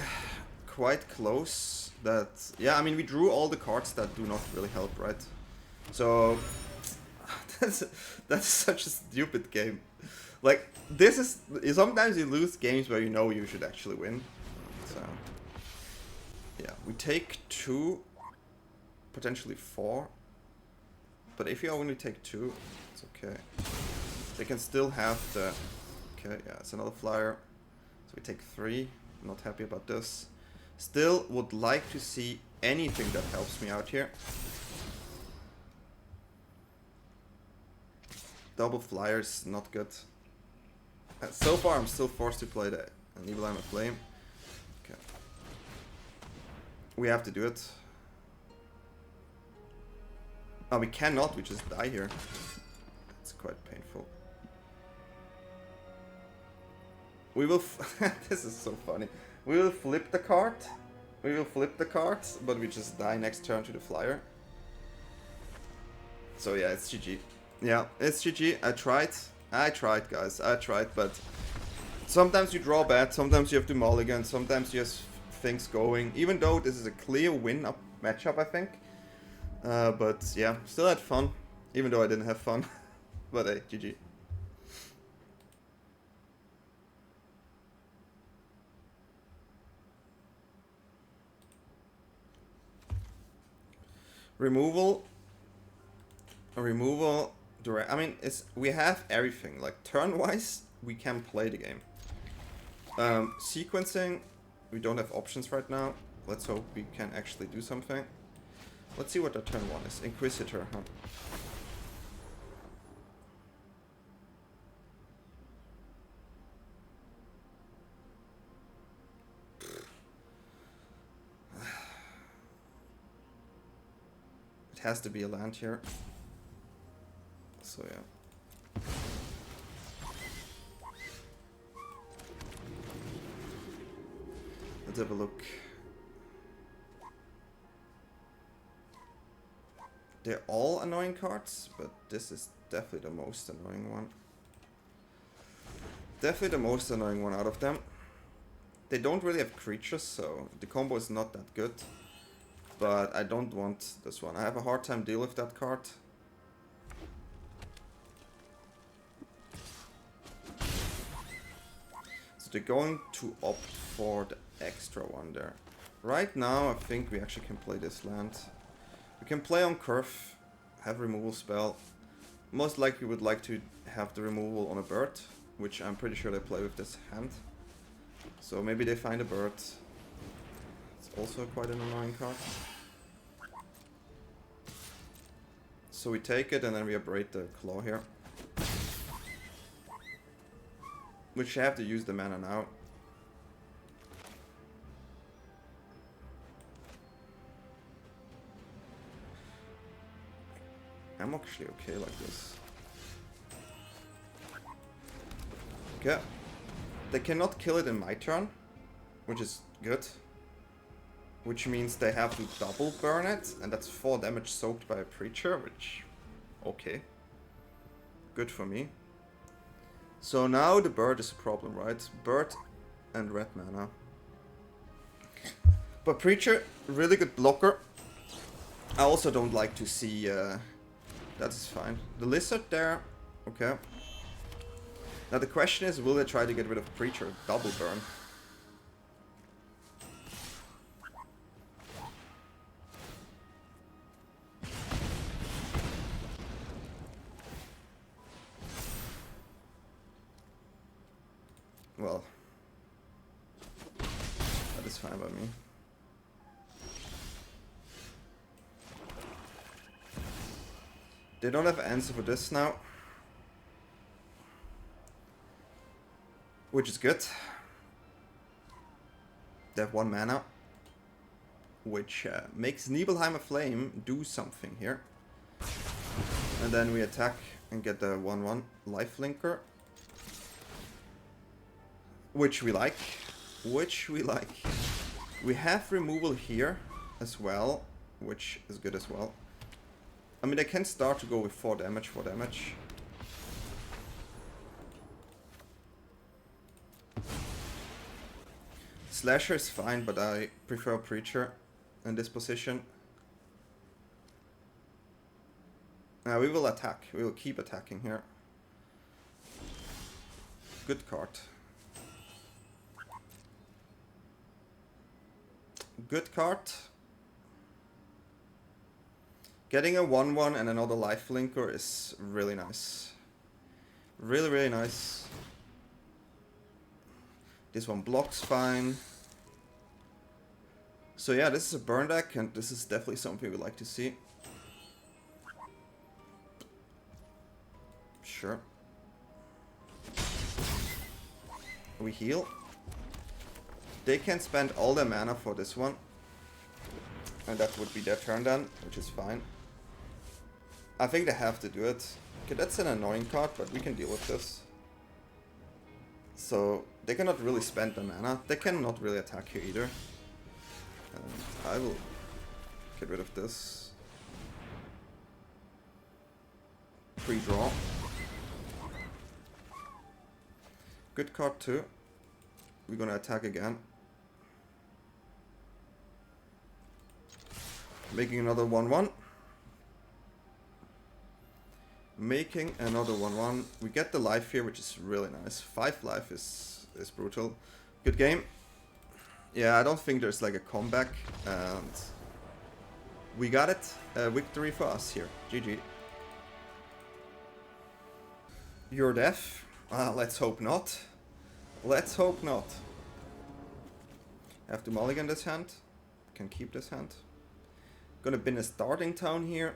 quite close that... Yeah, I mean, we drew all the cards that do not really help, right? So... that's such a stupid game. Like, this is... Sometimes you lose games where you know you should actually win. So... Yeah, we take 2, potentially 4. But if you only take 2, it's okay. They can still have the... Okay, yeah, it's another flyer. So we take 3. Not happy about this. Still would like to see anything that helps me out here. Double flyers, not good. So far I'm still forced to play the Nibelheim Aflame. Okay. We have to do it. Oh, we cannot, we just die here. It's quite painful. We will... This is so funny. We will flip the card. We will flip the cards, but we just die next turn to the flyer. So yeah, it's GG. Yeah, it's GG. I tried, guys. I tried, but sometimes you draw bad, sometimes you have to mulligan, sometimes you have things going. Even though this is a clear win up matchup, I think. But yeah, still had fun, even though I didn't have fun. But hey, GG. Removal. Duress. I mean, we have everything. Like turn-wise, we can play the game. Sequencing, we don't have options right now. Let's hope we can actually do something. Let's see what the turn 1 is. Inquisitor, huh? It has to be a land here. So yeah. Let's have a look. They're all annoying cards, but this is definitely the most annoying one. Definitely the most annoying one out of them. They don't really have creatures, so the combo is not that good. But I don't want this one. I have a hard time dealing with that card. So they're going to opt for the extra one there. Right now, I think we actually can play this land. We can play on curve, have removal spell. Most likely would like to have the removal on a bird, which I'm pretty sure they play with this hand. So maybe they find a bird. It's also quite an annoying card. So we take it and then we abrade the claw here. Which I have to use the mana now. I'm actually okay like this. Okay. They cannot kill it in my turn, which is good. Which means they have to double burn it, and that's 4 damage soaked by a preacher, which... okay. Good for me. So now the bird is a problem, right? Bird and red mana. But preacher, really good blocker. I also don't like to see... that is fine. The lizard there, okay. Now the question is, will they try to get rid of preacher? Double burn. Well, that is fine by me. They don't have an answer for this now. Which is good. They have 1 mana. Which makes Nibelheim Aflame do something here. And then we attack and get the 1/1 lifelinker. Which we like. Which we like. We have removal here as well. Which is good as well. I mean, they can start to go with 4 damage, 4 damage. Slasher is fine, but I prefer Preacher in this position. Now we will attack. We will keep attacking here. Good card. Good card. Getting a 1/1 and another lifelinker is really nice. Really, really nice. This one blocks fine. So yeah, this is a burn deck, and this is definitely something we'd like to see. Sure. We heal. They can spend all their mana for this one. And that would be their turn then, which is fine. I think they have to do it. Okay, that's an annoying card, but we can deal with this. So, they cannot really spend their mana. They cannot really attack here either. And I will get rid of this. Pre-draw. Good card too. We're gonna attack again. Making another 1/1. Making another 1/1. We get the life here, which is really nice. 5 life is brutal. Good game. Yeah, I don't think there's like a comeback, and we got it. A victory for us here. GG. You're deaf? Let's hope not. Let's hope not. Have to mulligan this hand. Can keep this hand. Gonna bin a starting town here.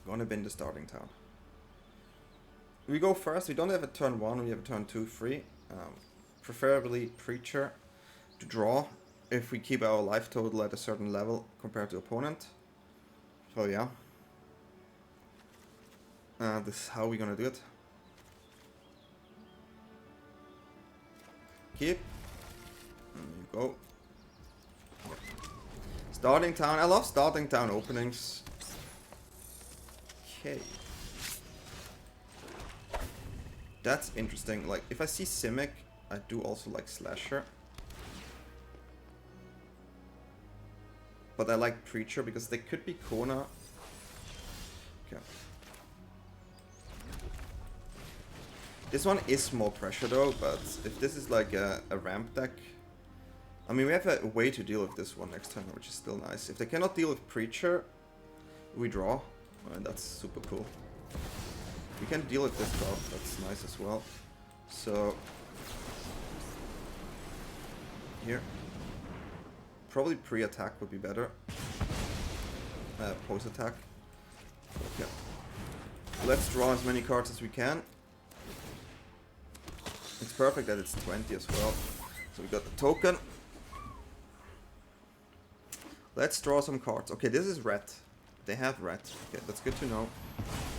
Gonna bin the starting town. We go first. We don't have a turn 1. We have a turn 2 free. Preferably Preacher to draw if we keep our life total at a certain level compared to opponent. So yeah. This is how we're gonna do it. Keep. There you go. Starting town. I love starting town openings. Okay. That's interesting. Like, if I see Simic, I do also like Slasher. But I like Preacher because they could be Kona. Okay. This one is more pressure though, but if this is like a ramp deck, I mean, we have a way to deal with this one next turn, which is still nice. If they cannot deal with Preacher, we draw, and that's super cool. We can deal with this card, that's nice as well. So, here. Probably pre-attack would be better. Post-attack. Okay. Let's draw as many cards as we can. It's perfect that it's 20 as well. So we got the token. Let's draw some cards. Okay, this is red. They have red. Okay, that's good to know.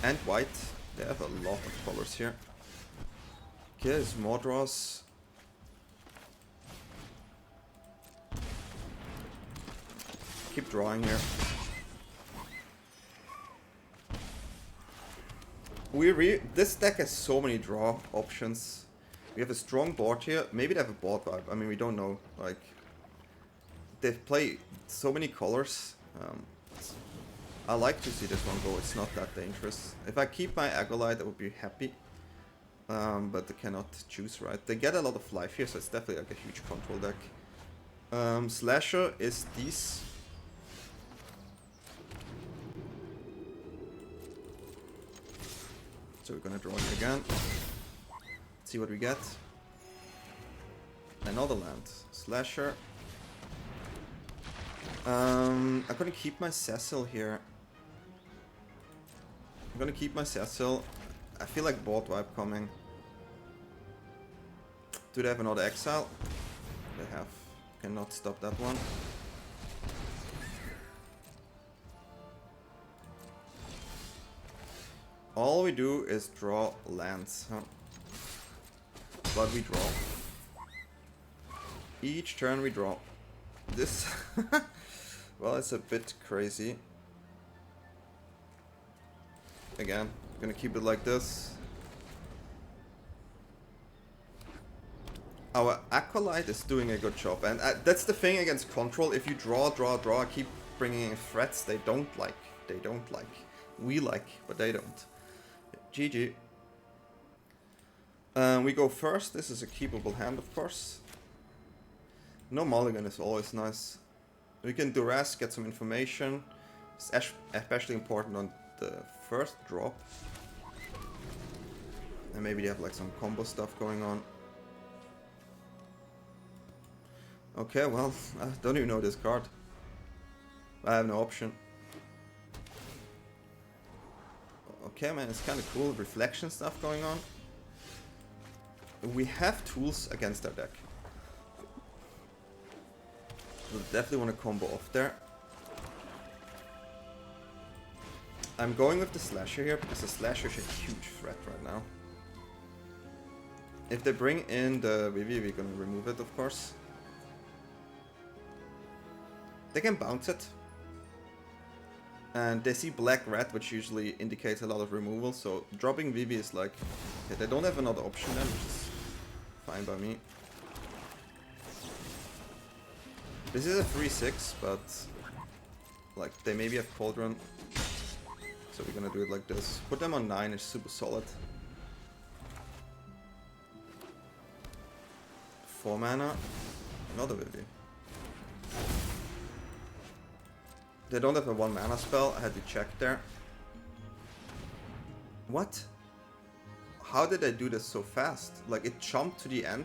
And white. They have a lot of colors here. Okay, there's more draws. Keep drawing here. This deck has so many draw options. We have a strong board here. Maybe they have a Boardwipe. I mean, we don't know. Like, they've played so many colors. I like to see this one go. It's not that dangerous. If I keep my Acolyte, I would be happy. But they cannot choose right. They get a lot of life here, so it's definitely like a huge control deck. Slasher is these. So we're gonna draw it again. See what we get. Another land. Slasher. I'm gonna keep my Cecil here. I'm gonna keep my Cecil. I feel like Boardwipe coming. Do they have another exile? They have. Cannot stop that one. All we do is draw lands, huh? But we draw. Each turn we draw. This... well, it's a bit crazy. Again, I'm gonna keep it like this. Our Acolyte is doing a good job, and that's the thing against control. If you draw, keep bringing in threats they don't like. They don't like. We like, but they don't. GG. We go first. This is a keepable hand, of course. No mulligan is always nice. We can Duress, get some information. It's especially important on the first drop. And maybe they have like some combo stuff going on. Okay, well, I don't even know this card. I have no option. Okay, man, it's kind of cool. Reflection stuff going on. We have tools against our deck. We'll definitely want to combo off there. I'm going with the Slasher here because the Slasher is a huge threat right now. If they bring in the Vivi, we're gonna remove it, of course. They can bounce it. And they see black-red, which usually indicates a lot of removal, so dropping Vivi is like... Okay, they don't have another option then, which is fine by me. This is a 3-6, but... like, they maybe have Cauldron. So we're gonna do it like this. Put them on 9, it's super solid. 4 mana, another Vivi. They don't have a 1 mana spell, I had to check there. What? How did they do this so fast? Like, it jumped to the end?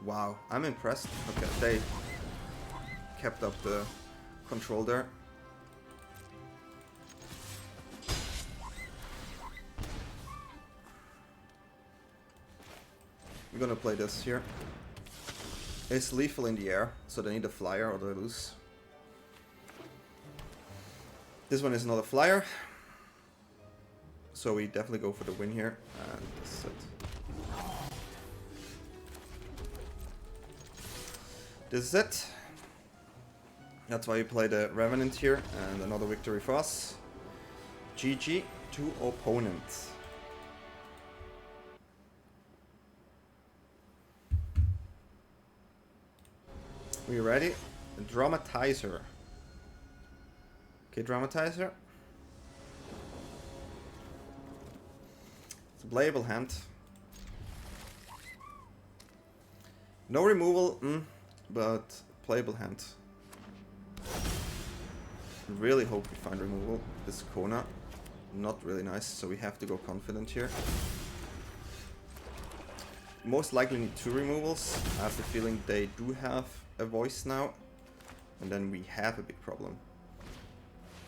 Wow, I'm impressed. Okay, they kept up the control there. We're gonna play this here. It's lethal in the air, so they need a flyer or they lose. This one is not a flyer, so we definitely go for the win here, and this is it. This is it. That's why we play the Revenant here, and another victory for us. GG to opponent. We ready? Dramatizer. Okay, Dramatizer. It's a playable hand. No removal, but playable hand. Really hope we find removal. This Kona, not really nice, so we have to go confident here. Most likely need 2 removals. I have the feeling they do have a voice now, and then we have a big problem.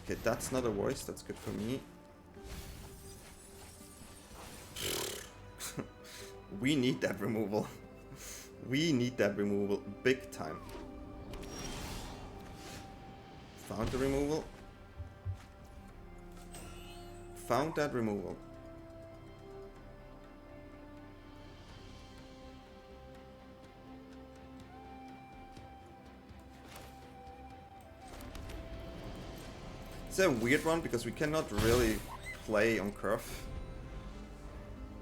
Okay, that's not a voice, that's good for me. We need that removal. We need that removal big time. Found the removal. Found that removal. It's a weird one because we cannot really play on curve.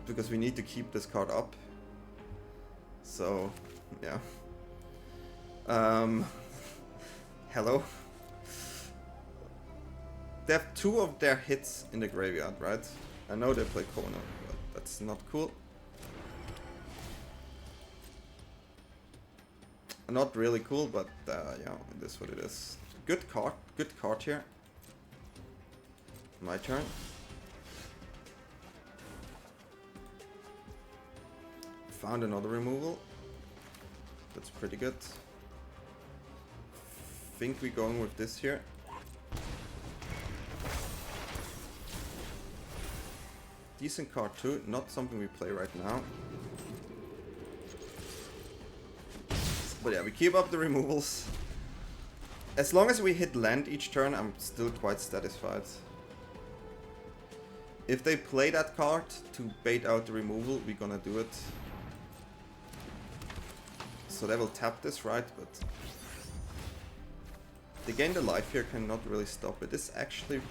Because we need to keep this card up. So, yeah. Hello. They have 2 of their hits in the graveyard, right? I know they play Kona, but that's not cool. Not really cool, but yeah, it is what it is. Good card here. My turn. Found another removal. That's pretty good. Think we're going with this here. Decent card too, not something we play right now. But yeah, we keep up the removals. As long as we hit land each turn, I'm still quite satisfied. If they play that card to bait out the removal, we're gonna do it. So they will tap this, right? But they gain the life here, cannot really stop it. It's actually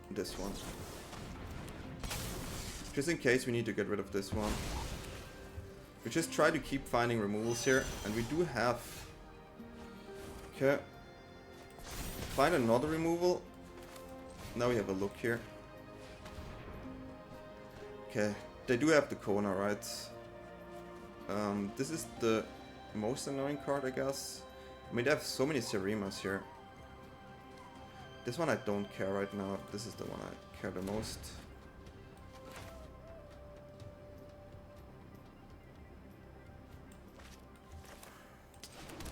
this one. Just in case we need to get rid of this one. We just try to keep finding removals here, and we do have... Okay. Find another removal. Now we have a look here. Okay, they do have the Kona, right? This is the most annoying card, I guess. I mean, they have so many Serimas here. This one I don't care right now. This is the one I care the most.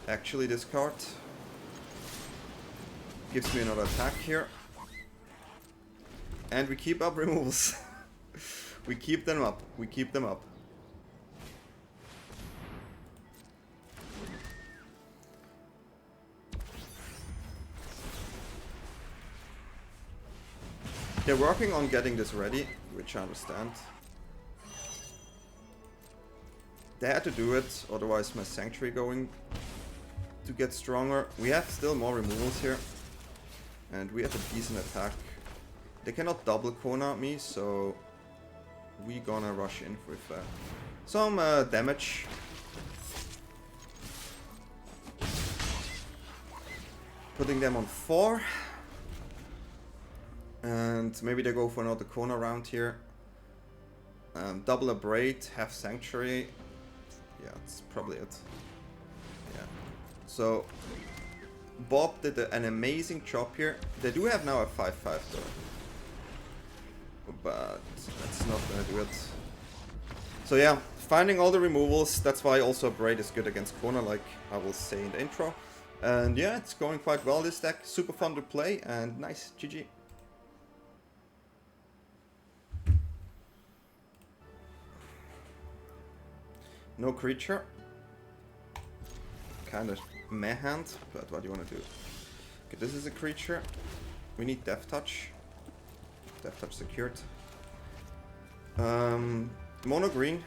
Actually, this card gives me another attack here. And we keep up removals. We keep them up. We keep them up. They're working on getting this ready, which I understand. They had to do it, otherwise my Sanctuary going to get stronger. We have still more removals here. And we have a decent attack. They cannot double Kona me, so we gonna rush in with some damage. Putting them on 4. And maybe they go for another Kona round here. Double Abrade, half Sanctuary. Yeah, that's probably it. Yeah. So Bob did an amazing job here. They do have now a 5-5 though. But that's not gonna do it. So yeah, finding all the removals, that's why also Abrade is good against Kona, like I will say in the intro. And yeah, it's going quite well, this deck. Super fun to play, and nice, GG. No creature. Kind of meh hand, but what do you want to do? Okay, this is a creature. We need deathtouch. Deathtouch secured. Mono green.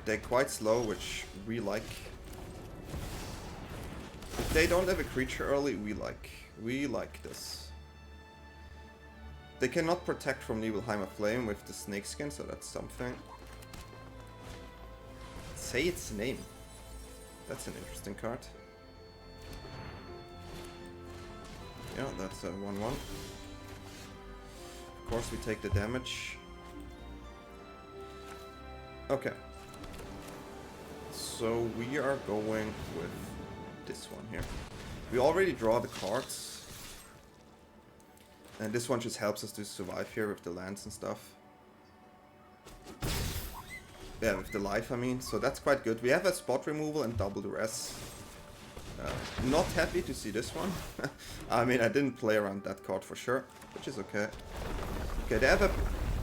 They're quite slow, which we like. If they don't have a creature early, we like this. They cannot protect from Nibelheim Aflame with the snakeskin, so that's something. Say its name. That's an interesting card. Yeah, that's a 1-1. Of course, we take the damage. Okay. So we are going with this one here. We already draw the cards. And this one just helps us to survive here with the lands and stuff. Yeah, with the life, I mean. So that's quite good. We have a spot removal and double Duress. Not happy to see this one. I mean, I didn't play around that card for sure, which is okay. Okay, they have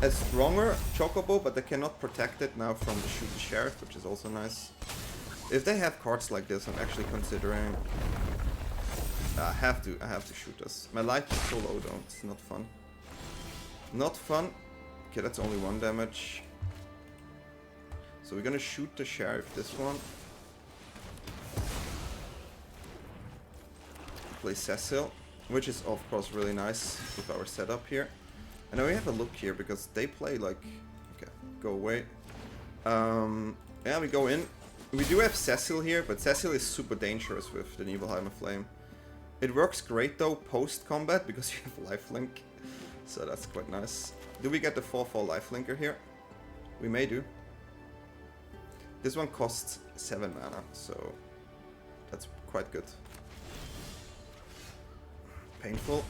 a stronger Chocobo, but they cannot protect it now from the Shoot the Sheriff, which is also nice. If they have cards like this, I'm actually considering... I have to shoot this. My life is so low though, it's not fun. Not fun. Okay, that's only 1 damage. So we're gonna shoot the Sheriff, this one. Play Cecil, which is of course really nice with our setup here. And now we have a look here because they play like... Okay, go away. Yeah, we go in. We do have Cecil here, but Cecil is super dangerous with the Nibelheim Aflame. It works great though post-combat because you have lifelink. So that's quite nice. Do we get the 4/4 lifelinker here? We may do. This one costs 7 mana, so that's quite good. Painful.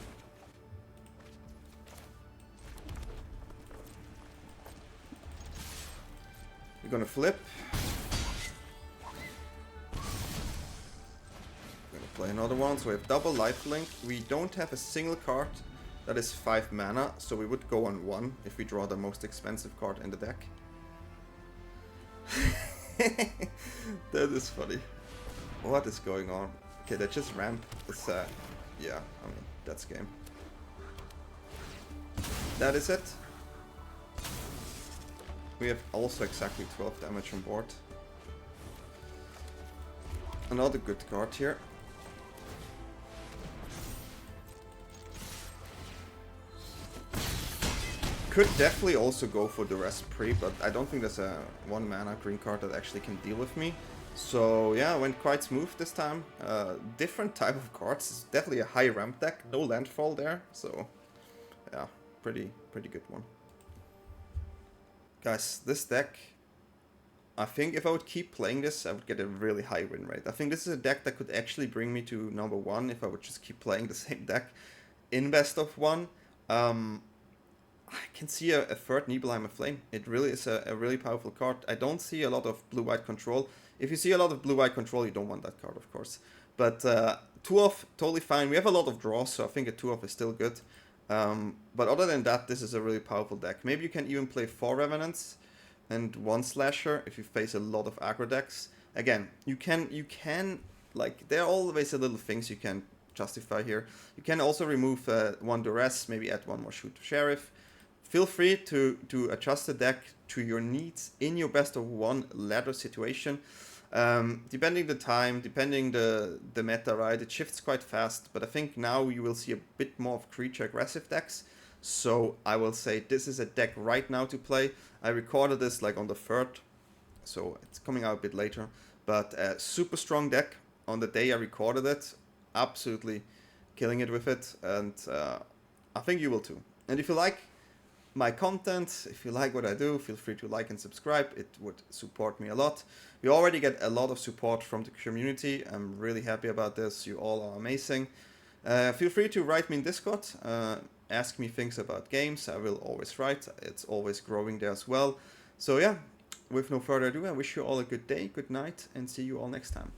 We're gonna flip. We're gonna play another one, so we have double lifelink. We don't have a single card that is 5 mana, so we would go on 1 if we draw the most expensive card in the deck. That is funny. What is going on? Okay, they just ramp. It's yeah, I mean, that's game. That is it. We have also exactly 12 damage on board. Another good card here. Could definitely also go for the rest pre, but I don't think there's a 1 mana green card that actually can deal with me. So yeah, went quite smooth this time. Different type of cards. It's definitely a high ramp deck. No landfall there, so yeah, pretty good one. Guys, this deck, I think if I would keep playing this, I would get a really high win rate. I think this is a deck that could actually bring me to number 1 if I would just keep playing the same deck in best of 1. I can see a third Nibelheim Aflame. It really is a really powerful card. I don't see a lot of blue-white control. If you see a lot of blue-white control, you don't want that card, of course. But 2-off, totally fine. We have a lot of draws, so I think a 2-off is still good. But other than that, this is a really powerful deck. Maybe you can even play 4 Revenants and 1 Slasher if you face a lot of aggro decks. Again, you can like, there are always a little things you can justify here. You can also remove 1 Duress, maybe add 1 more Shoot Sheriff. Feel free to adjust the deck to your needs in your best of 1 ladder situation. Depending the time, depending the meta, right? It shifts quite fast, but I think now you will see a bit more of creature aggressive decks. So I will say this is a deck right now to play. I recorded this like on the 3rd, so it's coming out a bit later. But a super strong deck on the day I recorded it. Absolutely killing it with it, and I think you will too. And if you like my content, if you like what I do, feel free to like and subscribe. It would support me a lot. We already get a lot of support from the community. I'm really happy about this. You all are amazing. Feel free to write me in Discord. Ask me things about games. I will always write. It's always growing there as well. So yeah, with no further ado, I wish you all a good day, good night, and see you all next time.